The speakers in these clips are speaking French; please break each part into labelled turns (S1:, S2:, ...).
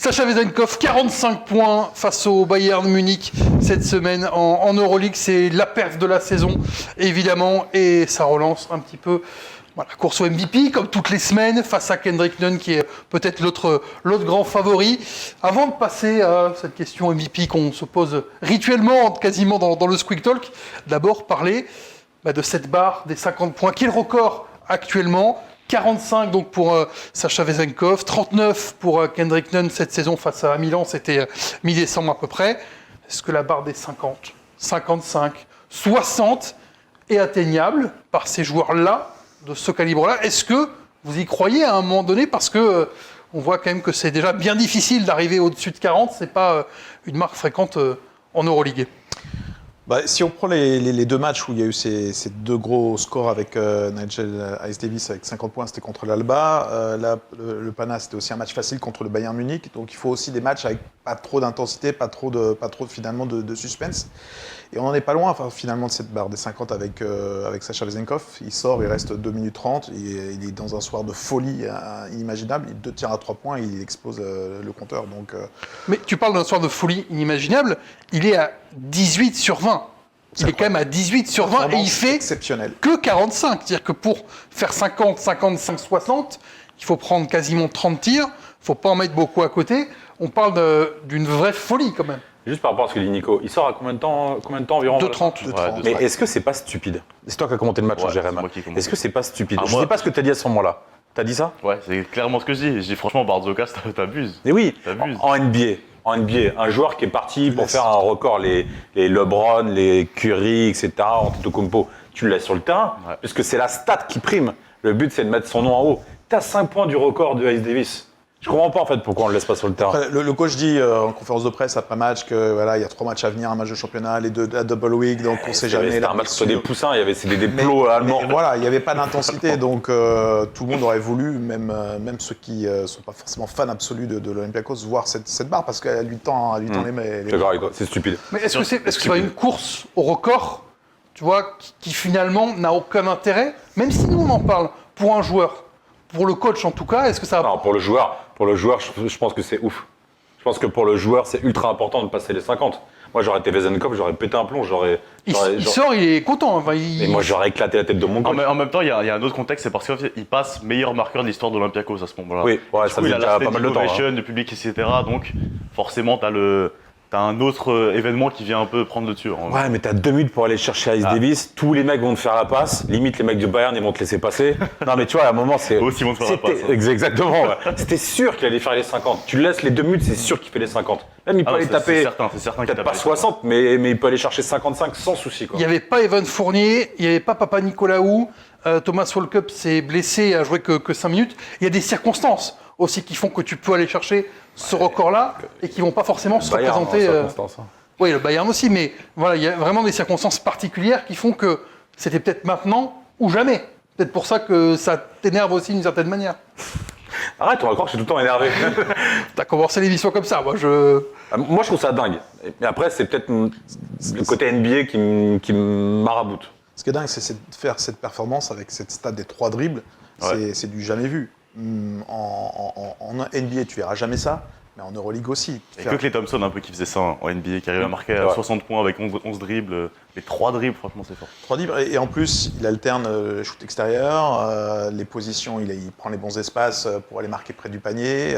S1: Sacha Vezenkov, 45 points face au Bayern Munich cette semaine en Euroleague. C'est la perf de la saison, évidemment, et ça relance un petit peu la course au MVP, comme toutes les semaines, face à Kendrick Nunn, qui est peut-être l'autre grand favori. Avant de passer à cette question MVP qu'on se pose rituellement, quasiment dans le Squeak Talk, d'abord parler de cette barre des 50 points, qui est le record actuellement. 45 donc pour Sacha Vezenkov, 39 pour Kendrick Nunn cette saison face à Milan, c'était mi-décembre à peu près. Est-ce que la barre des 50, 55, 60 est atteignable par ces joueurs-là, de ce calibre-là? Est-ce que vous y croyez à un moment donné? Parce que on voit quand même que c'est déjà bien difficile d'arriver au-dessus de 40, c'est pas une marque fréquente en Euroleague.
S2: Si on prend les deux matchs où il y a eu ces deux gros scores avec Nigel Hayes-Davis avec 50 points, c'était contre l'Alba. Le Pana, c'était aussi un match facile contre le Bayern Munich. Donc il faut aussi des matchs avec pas trop d'intensité, pas trop finalement de suspense. Et on n'en est pas loin finalement de cette barre des 50 avec Sacha Vezenkov. Il sort, il reste 2 minutes 30. Il est dans un soir de folie inimaginable. Il 2 tirs à 3 points et il explose le compteur. Donc,
S1: Mais tu parles d'un soir de folie inimaginable. Il est à 18 sur 20. Il est quand même à 18 sur 20 et il fait que 45. C'est-à-dire que pour faire 50, 55, 60, il faut prendre quasiment 30 tirs. Il ne faut pas en mettre beaucoup à côté. On parle d'une vraie folie quand même.
S3: Juste par rapport à ce que dit Nico, il sort à combien de temps environ?
S1: 2,30.
S3: Mais est-ce que c'est pas stupide? C'est toi qui as commenté le match en Jérém. Est-ce que c'est pas stupide? Je ne sais pas ce que tu as dit à ce moment-là. Tu as dit ça?
S4: Ouais, c'est clairement ce que je dis. Je dis franchement, Barzokas, t'abuses.
S3: Mais oui, en NBA, un joueur qui est parti pour faire un record, les LeBron, les Curry, etc., Antetokounmpo, tu le laisses sur le terrain, puisque c'est la stat qui prime. Le but, c'est de mettre son nom en haut. Tu as 5 points du record de Hayes-Davis. Je comprends pas en fait pourquoi on le laisse pas sur le terrain.
S2: Après, le coach dit en conférence de presse après match que il y a 3 matchs à venir, un match de championnat, les 2 à double week, donc on sait jamais.
S3: C'était un match sur des poussins, il y avait des plots allemands.
S2: Mais voilà, il n'y avait pas d'intensité, donc tout le monde aurait voulu, même ceux qui sont pas forcément fans absolus de l'Olympiakos, voir cette barre parce qu'elle lui tend les.
S3: D'accord avec toi, c'est stupide.
S1: Mais est-ce que c'est pas une course au record, tu vois, qui finalement n'a aucun intérêt, même si nous on en parle pour un joueur, pour le coach en tout cas, est-ce que ça va...
S3: Non, pour le joueur, je pense que c'est ouf. Je pense que pour le joueur, c'est ultra important de passer les 50. Moi, j'aurais été Vezenkov, j'aurais pété un plomb,
S1: il sort, il est content.
S3: Et moi, j'aurais éclaté la tête de mon coach.
S4: En même temps, il y a un autre contexte, c'est parce qu'il passe meilleur marqueur de l'histoire de l'Olympiakos à ce moment-là.
S3: Oui, ça fait déjà pas mal de temps.
S4: Le public, etc. Donc, forcément, t'as un autre événement qui vient un peu prendre le dessus.
S3: Ouais, mais t'as 2 minutes pour aller chercher Hayes-Davis. Tous les mecs vont te faire la passe. Limite, les mecs du Bayern, ils vont te laisser passer. Non, mais tu vois, à un moment, c'est.
S4: Aussi, ils vont te faire la passe.
S3: Exactement. Ouais. C'était sûr qu'il allait faire les 50. Tu le laisses les 2 minutes, c'est sûr qu'il fait les 50. Même il peut aller taper.
S4: C'est certain
S3: peut-être pas 60, mais il peut aller chercher 55 sans souci.
S1: Il n'y avait pas Evan Fournier, il n'y avait pas Papa Nicolaou. Thomas Walkup s'est blessé et a joué que 5 minutes. Il y a des circonstances aussi qui font que tu peux aller chercher ce record-là et qui ne vont pas forcément se représenter. Oui, le Bayern aussi, mais voilà, il y a vraiment des circonstances particulières qui font que c'était peut-être maintenant ou jamais. Peut-être pour ça que ça t'énerve aussi d'une certaine manière.
S3: Arrête, on va croire que je suis tout le temps énervé.
S1: T'as commencé l'émission comme ça, moi je
S3: trouve ça dingue. Mais après, c'est peut-être le côté NBA qui me maraboute.
S2: Ce qui est dingue, c'est de faire cette performance avec cette stat des 3 dribbles. C'est du jamais vu. En NBA, tu verras jamais ça, mais en Euroleague aussi.
S4: Il y a que Klay Thompson un peu qui faisait ça en NBA, qui arrivait à marquer à 60 points avec 11 dribbles. Les 3 dribbles, franchement, c'est fort.
S2: 3 dribbles, et en plus, il alterne le shoot extérieur, les positions, il prend les bons espaces pour aller marquer près du panier.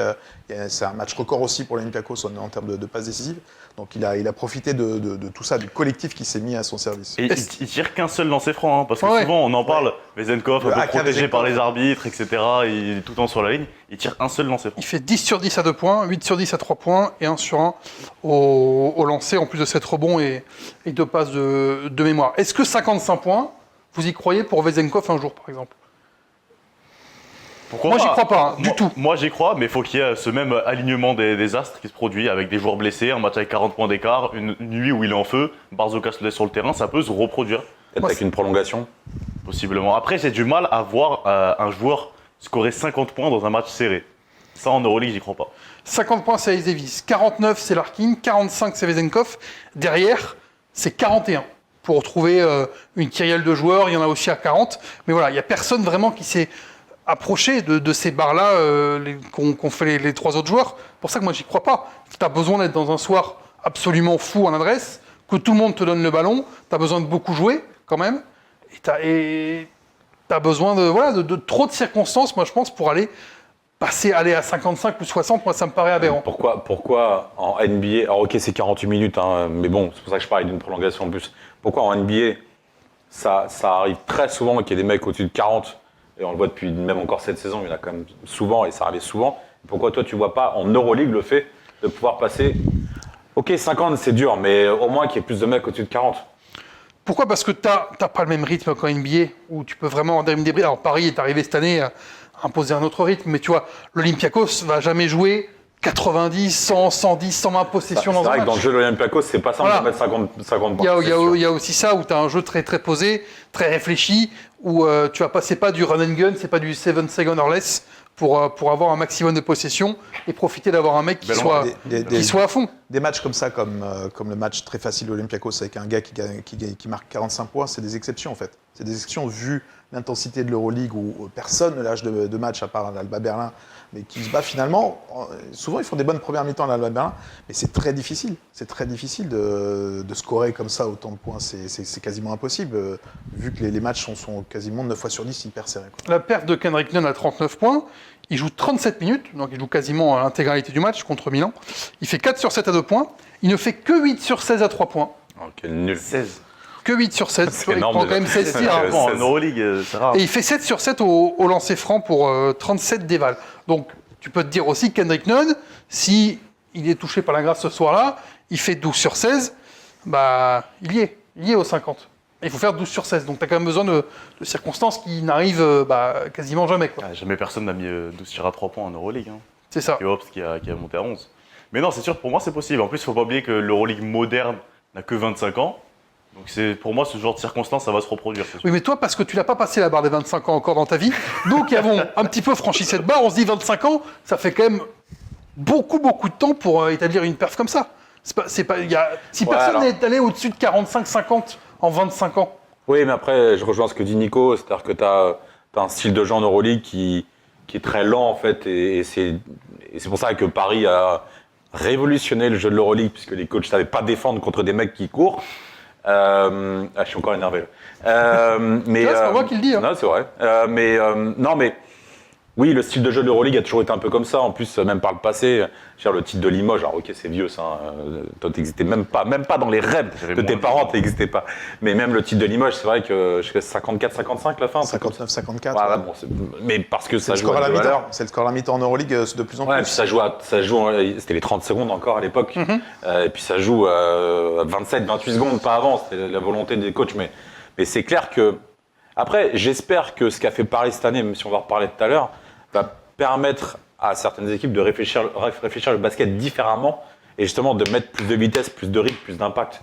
S2: C'est un match record aussi pour l'Olympiakos en termes de passes décisives. Donc il a profité de tout ça, du collectif qui s'est mis à son service.
S4: Et il tire qu'un seul lancer franc, parce que souvent on en parle, Vezenkov, un peu protégé par les arbitres, etc. Il est tout le temps sur la ligne, il tire un seul lancer franc.
S1: Il fait 10 sur 10 à 2 points, 8 sur 10 à 3 points et 1 sur 1 au lancer, en plus de 7 rebonds et 2 passes de mémoire. Est-ce que 55 points, vous y croyez pour Vezenkov un jour par exemple? Moi, j'y crois pas, du tout.
S4: Moi, j'y crois, mais il faut qu'il y ait ce même alignement des astres qui se produit avec des joueurs blessés, un match avec 40 points d'écart, une nuit où il est en feu, Barzokas le laisse sur le terrain, ça peut se reproduire.
S3: Peut-être avec une prolongation.
S4: Possiblement. Après, j'ai du mal à voir un joueur scorer 50 points dans un match serré. Ça, en Euroleague, j'y crois pas.
S1: 50 points, c'est Hayes-Davis. 49, c'est Larkin. 45, c'est Vezenkov. Derrière, c'est 41. Pour retrouver une kyrielle de joueurs, il y en a aussi à 40. Mais voilà, il n'y a personne vraiment qui s'est approcher de ces barres-là qu'ont fait les 3 autres joueurs. C'est pour ça que moi, j'y crois pas. Tu as besoin d'être dans un soir absolument fou en adresse, que tout le monde te donne le ballon, tu as besoin de beaucoup jouer quand même, et tu as besoin de trop de circonstances, moi je pense, pour aller à 55 ou 60, moi ça me paraît aberrant.
S3: Pourquoi en NBA, alors ok c'est 48 minutes, hein, mais bon, c'est pour ça que je parlais d'une prolongation en plus. Pourquoi en NBA, ça arrive très souvent qu'il y ait des mecs au-dessus de 40, et on le voit depuis même encore cette saison, il y en a quand même souvent, et ça arrive souvent. Pourquoi toi tu vois pas en Euroleague le fait de pouvoir passer, ok 50 c'est dur, mais au moins qu'il y ait plus de mecs au-dessus de 40.
S1: Pourquoi ? Parce que t'as pas le même rythme qu'en NBA, où tu peux vraiment avoir une débris. Alors Paris est arrivé cette année à imposer un autre rythme, mais tu vois, l'Olympiakos va jamais jouer 90, 100, 110, 120 possessions dans un match.
S3: C'est vrai que dans le jeu de l'Olympiakos, c'est pas simple de mettre 50 points.
S1: Il y a aussi ça, où tu as un jeu très très posé, très réfléchi, où tu vas passer pas du run and gun, c'est pas du 7 seconds or less, pour avoir un maximum de possession et profiter d'avoir un mec qui soit à fond.
S2: Des matchs comme ça, comme le match très facile de l'Olympiakos avec un gars qui marque 45 points, c'est des exceptions en fait. C'est des exceptions vu l'intensité de l'Euroleague où personne ne lâche de match à part l'Alba Berlin, mais qui se bat finalement. Souvent, ils font des bonnes premières mi-temps à l'Alba Berlin, mais c'est très difficile. C'est très difficile de scorer comme ça autant de points. C'est quasiment impossible, vu que les matchs sont quasiment 9 fois sur 10 hyper serrés.
S1: La perte de Kendrick Nunn à 39 points, il joue 37 minutes, donc il joue quasiment l'intégralité du match contre Milan. Il fait 4 sur 7 à 2 points. Il ne fait que 8 sur 16 à 3 points.
S3: Quel nul.
S4: 16.
S1: Que 8 sur 7.
S3: C'est
S1: il
S3: énorme
S1: prend
S3: déjà.
S1: quand même 16 tirs.
S4: En Euroleague, c'est rare.
S1: Et il fait 7 sur 7 au lancer franc pour 37 déval. Donc, tu peux te dire aussi que Kendrick Nunn, si il est touché par la grâce ce soir-là, il fait 12 sur 16, bah, il y est au 50. Et il faut faire 12 sur 16. Donc, tu as quand même besoin de circonstances qui n'arrivent quasiment jamais. Quoi.
S4: Jamais personne n'a mis 12 tirs à 3 points en Euroleague. Hein.
S1: C'est ça.
S4: Et Hobbs qui a monté à 11. Mais non, c'est sûr, pour moi, c'est possible. En plus, il ne faut pas oublier que l'Euroleague moderne n'a que 25 ans. Donc pour moi, ce genre de circonstances, ça va se reproduire.
S1: Oui, mais toi, parce que tu n'as pas passé la barre des 25 ans encore dans ta vie, donc qui avons un petit peu franchi cette barre, on se dit 25 ans, ça fait quand même beaucoup de temps pour établir une perf comme ça. Si personne n'est allé au-dessus de 45-50 en 25 ans.
S3: Oui, mais après, je rejoins ce que dit Nico, c'est-à-dire que tu as un style de jeu en Euroleague qui est très lent, en fait, et c'est pour ça que Paris a révolutionné le jeu de l'Euroleague, puisque les coachs ne savaient pas défendre contre des mecs qui courent. Je suis encore énervé là. Mais
S1: c'est pas moi qui le dis. Hein.
S3: Non, c'est vrai. Mais oui, le style de jeu de l'Euroleague a toujours été un peu comme ça. En plus, même par le passé, le titre de Limoges, alors ok, c'est vieux ça. Toi, t'existais même pas dans les rêves de tes parents, t'existais pas. Mais même le titre de Limoges, c'est vrai que je sais 54-55 la fin.
S2: 59-54.
S3: Voilà, bon, mais parce que ça joue
S2: à la
S3: mi-temps.
S2: C'est le score à la mi-temps en Euroleague de plus en plus.
S3: Ouais, puis ça joue, c'était les 30 secondes encore à l'époque. Et puis ça joue 27-28 secondes, pas avant. C'était la volonté des coachs. Mais c'est clair que. Après, j'espère que ce qu'a fait Paris cette année, même si on va en reparler tout à l'heure, va permettre à certaines équipes de réfléchir le basket différemment et justement de mettre plus de vitesse, plus de rythme, plus d'impact,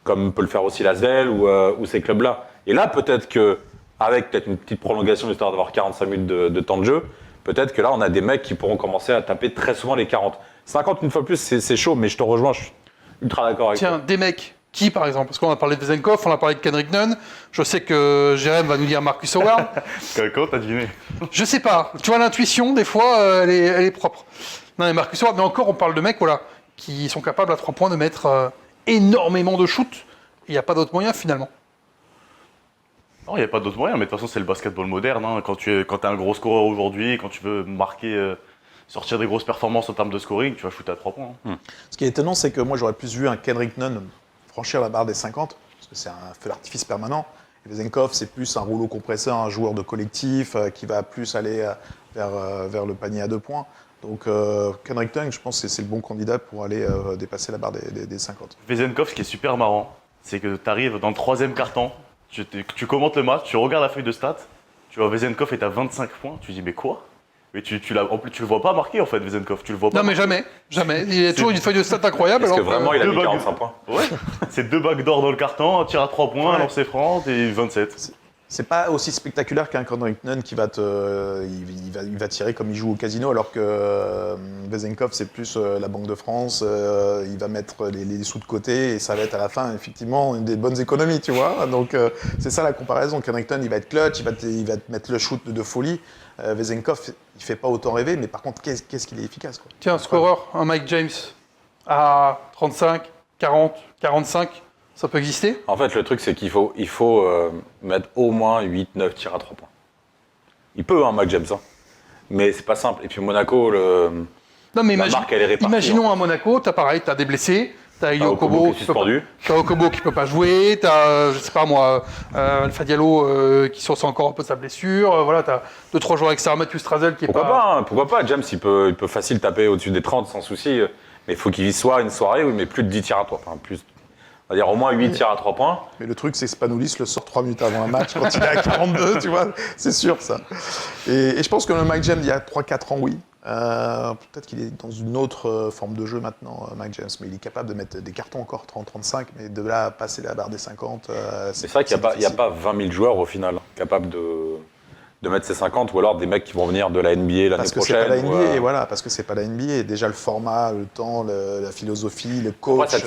S3: comme peut le faire aussi l'Asvel ou ces clubs-là. Et là, peut-être qu'avec peut-être une petite prolongation, histoire d'avoir 45 minutes de temps de jeu, peut-être que là, on a des mecs qui pourront commencer à taper très souvent les 40. 50 une fois plus, c'est chaud, mais je te rejoins, je suis ultra d'accord avec toi.
S1: Tiens, des mecs. Qui, par exemple? Parce qu'on a parlé de Vezenkov, on a parlé de Kendrick Nunn. Je sais que Jérém va nous dire Marcus Howard.
S4: Comment t'as deviné?
S1: Je sais pas. Tu vois, l'intuition, des fois, elle est propre. Non, mais Marcus Howard, mais encore, on parle de mecs qui sont capables à 3 points de mettre énormément de shoots. Il n'y a pas d'autre moyen, finalement.
S4: Non, il n'y a pas d'autre moyen, mais de toute façon, c'est le basketball moderne. Hein. Quand tu es un gros scoreur aujourd'hui, quand tu veux marquer, sortir des grosses performances en termes de scoring, tu vas shooter à 3 points. Hein.
S2: Ce qui est étonnant, c'est que moi, j'aurais plus vu un Kendrick Nunn franchir la barre des 50, parce que c'est un feu d'artifice permanent. Et Vezenkov, c'est plus un rouleau compresseur, un joueur de collectif qui va plus aller vers le panier à 2 points. Donc Kendrick Nunn, je pense que c'est le bon candidat pour aller dépasser la barre des 50.
S4: Vezenkov, ce qui est super marrant, c'est que tu arrives dans le 3e quart-temps, tu commentes le match, tu regardes la feuille de stats, tu vois Vezenkov est à 25 points, tu dis mais quoi? Mais tu le vois pas marquer en fait, Vezenkov. Tu le vois pas.
S1: Non, mais jamais. Il y a toujours une feuille de stats incroyable.
S3: Parce que vraiment, il a mis 45 points.
S4: Ouais. C'est 2 bacs d'or dans le carton, un tir à 3 points, un lancer franc et 27.
S2: C'est pas aussi spectaculaire qu'un Kendrick Nunn qui va il va tirer comme il joue au casino, alors que Vezenkov, c'est plus la Banque de France, il va mettre les sous de côté et ça va être à la fin, effectivement, des bonnes économies, tu vois. Donc, c'est ça la comparaison. Kendrick Nunn, il va être clutch, il va te mettre le shoot de folie. Vezenkov, il fait pas autant rêver, mais par contre, qu'est-ce qu'il est efficace, quoi.
S1: Tiens, scoreur, un Mike James à 35, 40, 45, ça peut exister?
S3: En fait, le truc, c'est qu'il faut mettre au moins 8-9 tirs à 3 points. Il peut, hein, Mike James, hein. Mais c'est pas simple. Et puis Monaco,
S1: Non, mais
S3: la marque, elle est répartie.
S1: imaginons
S3: en
S1: à Monaco, t'as des blessés, t'as Elio
S3: Okobo
S1: Kobo
S3: qui est suspendu.
S1: T'as Okobo qui peut pas jouer, t'as, je sais pas moi, Alpha Diallo qui ressent encore un peu sa blessure, voilà, t'as 2-3 joueurs extérieurs, Mathieu Strazel qui est
S3: Pourquoi pas James, il peut facile taper au-dessus des 30 sans souci. Mais il faut qu'il vise soit une soirée où il met plus de 10 tirs à 3 points. On va dire au moins 8 tirs à 3 points.
S2: Mais le truc, c'est que Spanoulis le sort 3 minutes avant un match quand il est à 42, tu vois, c'est sûr ça. Et je pense que le Mike James, il y a 3-4 ans, oui. Peut-être qu'il est dans une autre forme de jeu maintenant, Mike James, mais il est capable de mettre des cartons encore 30-35, mais de là à passer la barre des 50,
S3: C'est vrai qu'il n'y a pas 20 000 joueurs au final capables de mettre ces 50, ou alors des mecs qui vont venir de la NBA l'année
S2: parce que
S3: prochaine.
S2: C'est pas la NBA, et voilà, parce que c'est pas la NBA. Déjà le format, le temps, la philosophie, le coach.
S3: Ouais,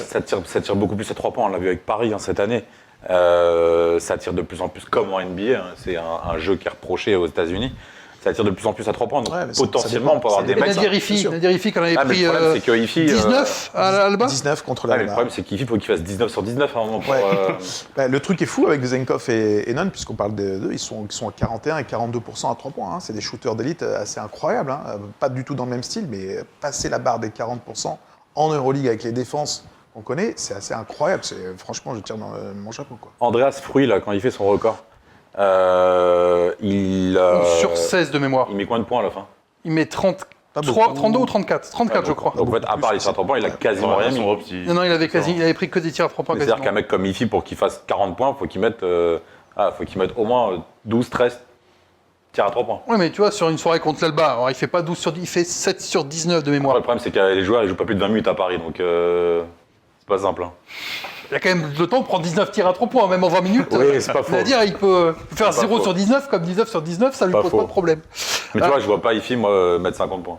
S3: ça tire beaucoup plus à 3 points, on l'a vu avec Paris cette année. Ça tire de plus en plus comme en NBA, hein. C'est un jeu qui est reproché aux États-Unis. Ça tire de plus en plus à 3 points, donc
S2: Ouais,
S3: potentiellement on peut avoir des mecs.
S1: Nadir Ifi qu'on avait
S3: Ah, mais
S1: pris
S3: le problème, c'est que Ifi,
S1: 19 à l'Alba.
S2: 19 contre
S3: Ah,
S2: la
S3: mais le problème, c'est qu'Ifi, il faut qu'il fasse 19 sur 19 à un moment.
S2: Ouais. Le truc est fou avec Vezenkov et Nunn, puisqu'on parle d'eux, ils sont à 41 et 42% à 3 points. Hein. C'est des shooters d'élite assez incroyables. Hein. Pas du tout dans le même style, mais passer la barre des 40% en Euroleague avec les défenses qu'on connaît, c'est assez incroyable. Franchement, je tire dans mon chapeau, quoi.
S3: Andreas Fruy, là, quand il fait son record,
S1: Sur 16 de mémoire.
S3: il met combien de points à la fin?
S1: Il met 32 ou 34? 34, je crois.
S3: Donc en fait, à part les tirs à 3 points, il a quasiment rien mis.
S1: Non, il avait pris que des tirs à 3 points.
S3: C'est-à-dire
S1: quasiment.
S3: qu'un mec comme Ifi, pour qu'il fasse 40 points, faut qu'il mette au moins 12-13 tirs à 3 points.
S1: Oui, mais tu vois, sur une soirée contre l'Alba, alors il fait pas 12 sur 10, il fait 7 sur 19 de mémoire.
S3: Après, le problème, c'est que les joueurs, ils jouent pas plus de 20 minutes à Paris, donc c'est pas simple. Hein.
S1: Il a quand même le temps de prendre 19 tirs à 3 points, même en 20 minutes.
S3: Oui, c'est pas faux.
S1: C'est-à-dire, il peut faire
S3: C'est pas
S1: 0
S3: faux.
S1: sur 19, comme 19 sur 19, ça lui
S3: Pas
S1: pose
S3: faux.
S1: pas de problème.
S3: Mais tu vois, je vois pas Ifi, moi, mettre 50 points.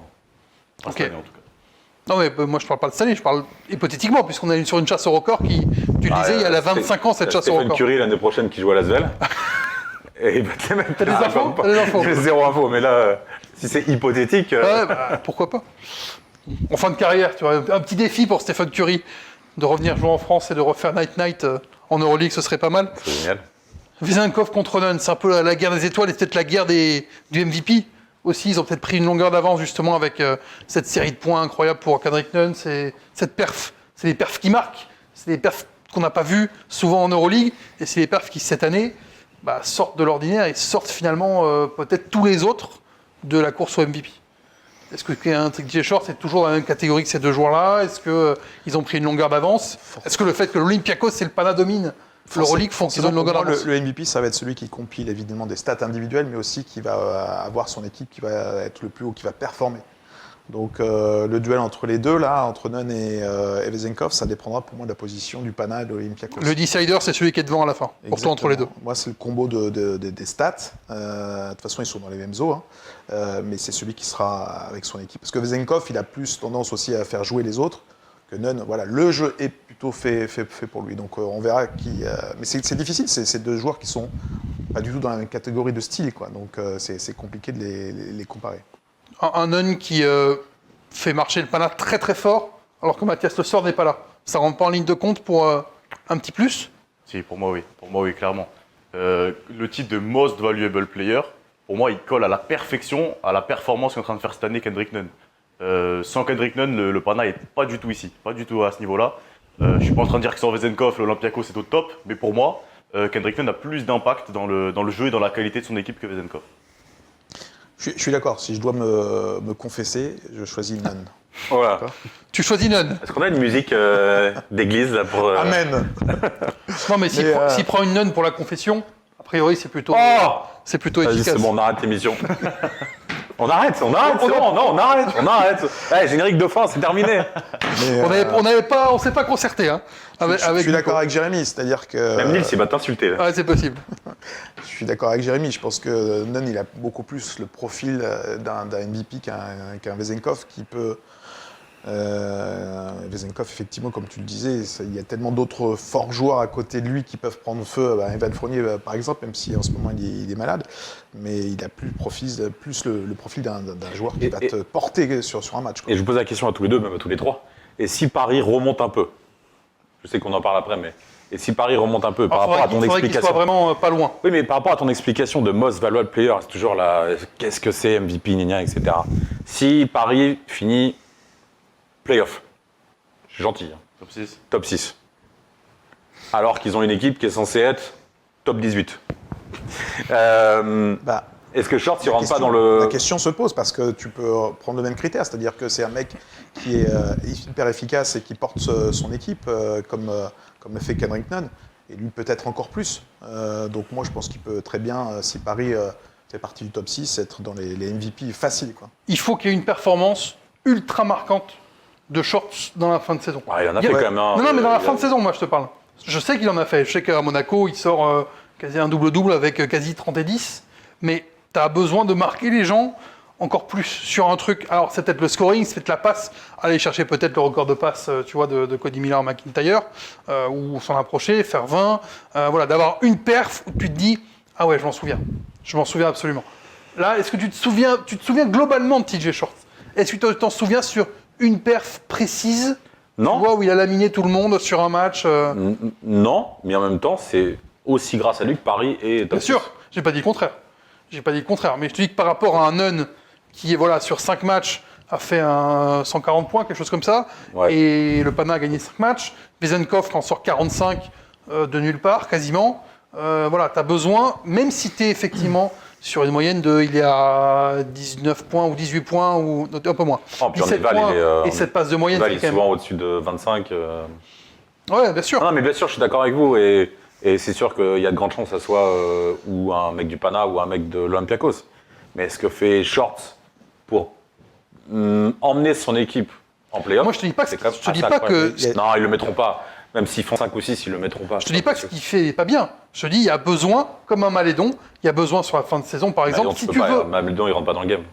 S1: Ok.
S4: Cette année, en tout cas.
S1: Non, mais moi, je parle pas de cette année, je parle hypothétiquement, puisqu'on est sur une chasse au record qui, tu le disais, il y a la 25 ans, cette chasse au
S3: Stephen
S1: record.
S3: Curry, l'année prochaine, qui joue à Lasvel. Et il va te les mettre.
S1: T'as des infos? T'as des infos?
S3: J'ai zéro info, mais là, si c'est hypothétique.
S1: Ouais, bah, pourquoi pas. En fin de carrière, tu vois, un petit défi pour Stephen Curry, de revenir jouer en France et de refaire Night en Euroleague, ce serait pas mal.
S3: C'est génial.
S1: Vezenkov contre Nunn, c'est un peu la guerre des étoiles et peut-être la guerre du MVP. Aussi, ils ont peut-être pris une longueur d'avance justement avec cette série de points incroyable pour Kendrick Nunn. C'est cette perf, c'est des perfs qui marquent, c'est des perfs qu'on n'a pas vus souvent en Euroleague et c'est des perfs qui cette année sortent de l'ordinaire et sortent finalement peut-être tous les autres de la course au MVP. Est-ce que un TJ Short c'est toujours dans la même catégorie que ces deux joueurs-là? Est-ce qu'ils ont pris une longueur d'avance? Est-ce que le fait que l'Olympiakos et le Pana dominent l'Euroleague font qu'ils ont une longueur d'avance?
S2: Le MVP, ça va être celui qui compile évidemment des stats individuelles, mais aussi qui va avoir son équipe qui va être le plus haut, qui va performer. Donc le duel entre les deux, là, entre Nunn et Vezenkov, ça dépendra pour moi de la position du Pana et de l'Olympiakos.
S1: Le decider, c'est celui qui est devant à la fin, pour toi entre les deux.
S2: Moi, c'est le combo des stats. De toute façon, ils sont dans les mêmes eaux, hein. Mais c'est celui qui sera avec son équipe. Parce que Vezenkov, il a plus tendance aussi à faire jouer les autres que Nunn. Voilà, le jeu est plutôt fait pour lui. Donc on verra qui. Mais c'est difficile, c'est deux joueurs qui sont pas du tout dans la même catégorie de style, quoi. Donc c'est compliqué de les comparer.
S1: Un Nunn qui fait marcher le Pana très très fort, alors que Mathias Le Sort n'est pas là. Ça rentre pas en ligne de compte pour un petit plus?
S4: Si, pour moi, oui, clairement. Le titre de Most Valuable Player, pour moi, il colle à la perfection à la performance qu'est en train de faire cette année Kendrick Nunn. Sans Kendrick Nunn, le Pana n'est pas du tout ici, pas du tout à ce niveau-là. Je ne suis pas en train de dire que sans Vezenkov, l'Olympiakos c'est au top, mais pour moi, Kendrick Nunn a plus d'impact dans le jeu et dans la qualité de son équipe que Vezenkov.
S2: Je suis d'accord. Si je dois me confesser, je choisis Nunn.
S3: Voilà.
S1: Tu choisis Nunn.
S3: Est-ce qu'on a une musique d'église là pour.
S2: Amen.
S1: Non, mais s'il
S2: Mais,
S1: prend une Nunn pour la confession, a priori c'est plutôt,
S3: Oh
S1: c'est plutôt
S3: Vas-y,
S1: efficace.
S3: c'est bon, on arrête l'émission. On arrête, c'est bon, non, on arrête. Eh, générique de fin, c'est terminé.
S2: Mais,
S1: On s'est pas concerté, hein.
S2: je suis d'accord
S1: Nico.
S2: avec Jérémy, c'est-à-dire que...
S3: Même Nils, il va t'insulter. là.
S1: Ouais, c'est possible.
S2: Je suis d'accord avec Jérémy, je pense que Nunn, il a beaucoup plus le profil d'un MVP qu'un Vezenkov qui peut... Vezenkov, effectivement, comme tu le disais, il y a tellement d'autres forts joueurs à côté de lui qui peuvent prendre feu. Evan Fournier, par exemple, même si en ce moment il est malade, mais il a plus le profil d'un joueur qui va te porter sur un match. Quoi.
S3: Et je vous pose la question à tous les deux, même à tous les trois. Et si Paris remonte un peu, je sais qu'on en parle après, mais et si Paris remonte un peu par rapport à ton
S1: Il faudrait qu'il
S3: explication,
S1: soit vraiment pas loin.
S3: oui, mais par rapport à ton explication de most valuable player, c'est toujours là, qu'est-ce que c'est MVP, gna, etc. Si Paris finit playoff, je suis gentil, hein,
S4: Top 6.
S3: top 6, alors qu'ils ont une équipe qui est censée être top 18.
S2: Bah,
S3: Est-ce que Shorts, il rentre pas dans
S2: La
S3: le...
S2: question se pose parce que tu peux prendre le même critère, c'est-à-dire que c'est un mec qui est hyper efficace et qui porte son équipe, comme le fait Kendrick Nunn, et lui peut-être encore plus. Donc moi je pense qu'il peut très bien, si Paris fait partie du top 6, être dans les MVP faciles. Quoi.
S1: Il faut qu'il y ait une performance ultra marquante de Shorts dans la fin de saison.
S3: Ah, il en a fait quand même. Hein,
S1: Non, mais dans la
S3: il
S1: fin
S3: a-
S1: de saison, moi, je te parle. Je sais qu'il en a fait. Je sais qu'à Monaco, il sort quasi un double-double avec quasi 30 et 10. Mais tu as besoin de marquer les gens encore plus sur un truc. Alors, c'est peut-être le scoring, c'est peut-être la passe. Aller chercher peut-être le record de passe, tu vois, de Cody Miller McIntyre, ou s'en approcher, faire 20. Voilà, d'avoir une perf où tu te dis, ah ouais, je m'en souviens. Je m'en souviens absolument. Là, est-ce que tu te souviens globalement de TJ Shorts? Est-ce que tu t'en souviens sur une perf précise?
S3: Non.
S1: Tu vois, où il a laminé tout le monde sur un match.
S3: Non, mais en même temps, c'est aussi grâce à lui que Paris est top
S1: Bien
S3: 6.
S1: sûr, j'ai pas dit le contraire. Mais je te dis que par rapport à un Nunn qui, voilà, sur 5 matchs, a fait un 140 points, quelque chose comme ça,
S3: Ouais.
S1: et le Pana a gagné 5 matchs, Vezenkov en sort 45 de nulle part, quasiment. Voilà, tu as besoin, même si tu es effectivement sur une moyenne de, il est à 19 points ou 18 points, ou un peu moins.
S3: Oh, puis en
S1: 17
S3: Eval,
S1: points
S3: il est,
S1: et 7 passes de moyenne,
S3: Eval,
S1: c'est
S3: il est
S1: quand même...
S3: souvent au-dessus de 25.
S1: Ouais, bien sûr.
S3: Non, mais bien sûr, je suis d'accord avec vous. Et c'est sûr qu'il y a de grandes chances que ça soit ou un mec du Pana ou un mec de l'Olympiakos. Mais est-ce que fait Shorts pour emmener son équipe en playoff?
S1: Moi, je te dis pas que-
S3: c'est quand même
S1: je te dis
S3: assez
S1: pas
S3: incroyable.
S1: que-
S3: Non, ils le mettront pas. Même s'ils font 5 ou 6, ils le mettront pas.
S1: Je te dis pas que ce qu'il fait n'est pas bien. Je te dis, il y a besoin, comme un Malédon, il y a besoin sur la fin de saison, par exemple, si tu veux.
S3: Mameldon, il rentre pas dans le game.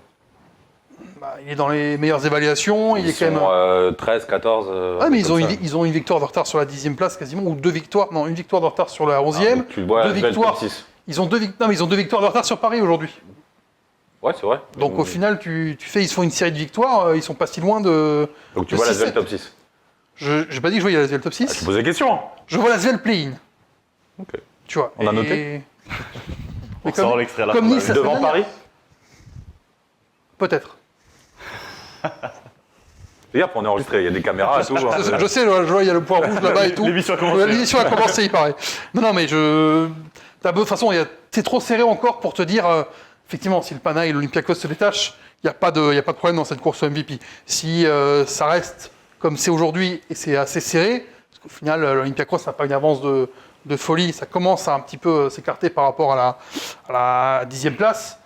S1: Bah, il est dans les meilleures évaluations, il
S3: Ils
S1: est quand même...
S3: sont 13, 14.
S1: Ah, mais
S3: comme ça.
S1: ils ont une victoire de retard sur la 10e place quasiment, ou 2 victoires, non, une victoire de retard sur la 11e,
S3: donc tu le vois,
S1: 2
S3: Vel, top
S1: victoires.
S3: 6.
S1: Ils ont 2 victoires de retard sur Paris aujourd'hui.
S3: Ouais, c'est vrai.
S1: Donc au final, ils se font une série de victoires, ils sont pas si loin de...
S3: Donc tu
S1: de
S3: vois la
S1: 6-7.
S3: Vel top 6.
S1: J'ai pas dit que je voyais la Svel top 6,
S3: Ah, je te pose la question.
S1: je vois la Svel play-in,
S3: Ok.
S1: tu vois.
S3: On a
S1: Et-
S3: noté
S4: On
S1: Mais
S4: sort l'extrait là.
S1: comme
S4: qu'on a
S1: Nice,
S4: vu.
S1: ça-
S3: Devant
S1: semaine
S3: Paris.
S1: Peut-être.
S3: Regarde, on est enregistré, il y a des caméras et tout. hein.
S1: Je sais, je vois, il y a le point rouge là-bas et tout.
S4: L'émission a commencé.
S1: L'émission a commencé, il paraît. Non, mais de toute façon, c'est trop serré encore pour te dire, effectivement, si le Pana et l'Olympiakos se détachent, il n'y a pas de problème dans cette course au MVP. Si ça reste comme c'est aujourd'hui et c'est assez serré, parce qu'au final, l'Olympiakos n'a pas une avance de folie, ça commence à un petit peu s'écarter par rapport à la 10e place,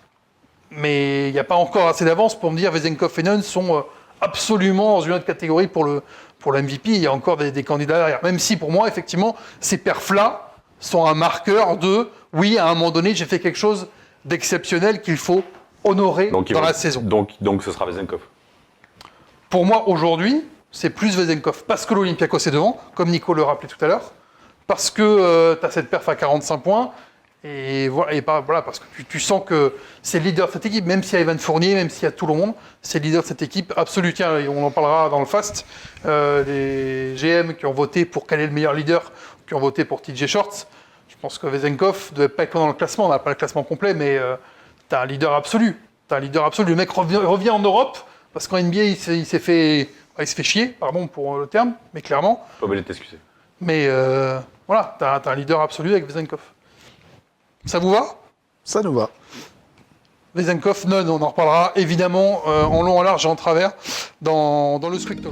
S1: mais il n'y a pas encore assez d'avance pour me dire Vezenkov et Nunn sont absolument dans une autre catégorie pour le MVP. Il y a encore des candidats derrière. Même si pour moi, effectivement, ces perfs-là sont un marqueur de oui, à un moment donné, j'ai fait quelque chose d'exceptionnel qu'il faut honorer dans la saison.
S3: Donc ce sera Vezenkov.
S1: Pour moi, aujourd'hui, c'est plus Vezenkov. Parce que l'Olympiakos est devant, comme Nico le rappelait tout à l'heure. Parce que tu as cette perf à 45 points. Et voilà, parce que tu sens que c'est le leader de cette équipe, même s'il y a Evan Fournier, même s'il y a tout le monde, c'est le leader de cette équipe absolu. Tiens, on en parlera dans le Fast. Les GM qui ont voté pour quel est le meilleur leader, qui ont voté pour TJ Shorts. Je pense que Vezenkov ne devait pas être dans le classement, on n'a pas le classement complet, mais tu as un leader absolu. Le mec revient en Europe, parce qu'en NBA, il se fait chier, pardon pour le terme, mais clairement.
S3: Pas obligé de t'excuser.
S1: Mais voilà, tu as un leader absolu avec Vezenkov. Ça vous va?
S2: Ça nous va.
S1: Vezenkov, Nunn, on en reparlera évidemment en long, en large et en travers dans le Scripto.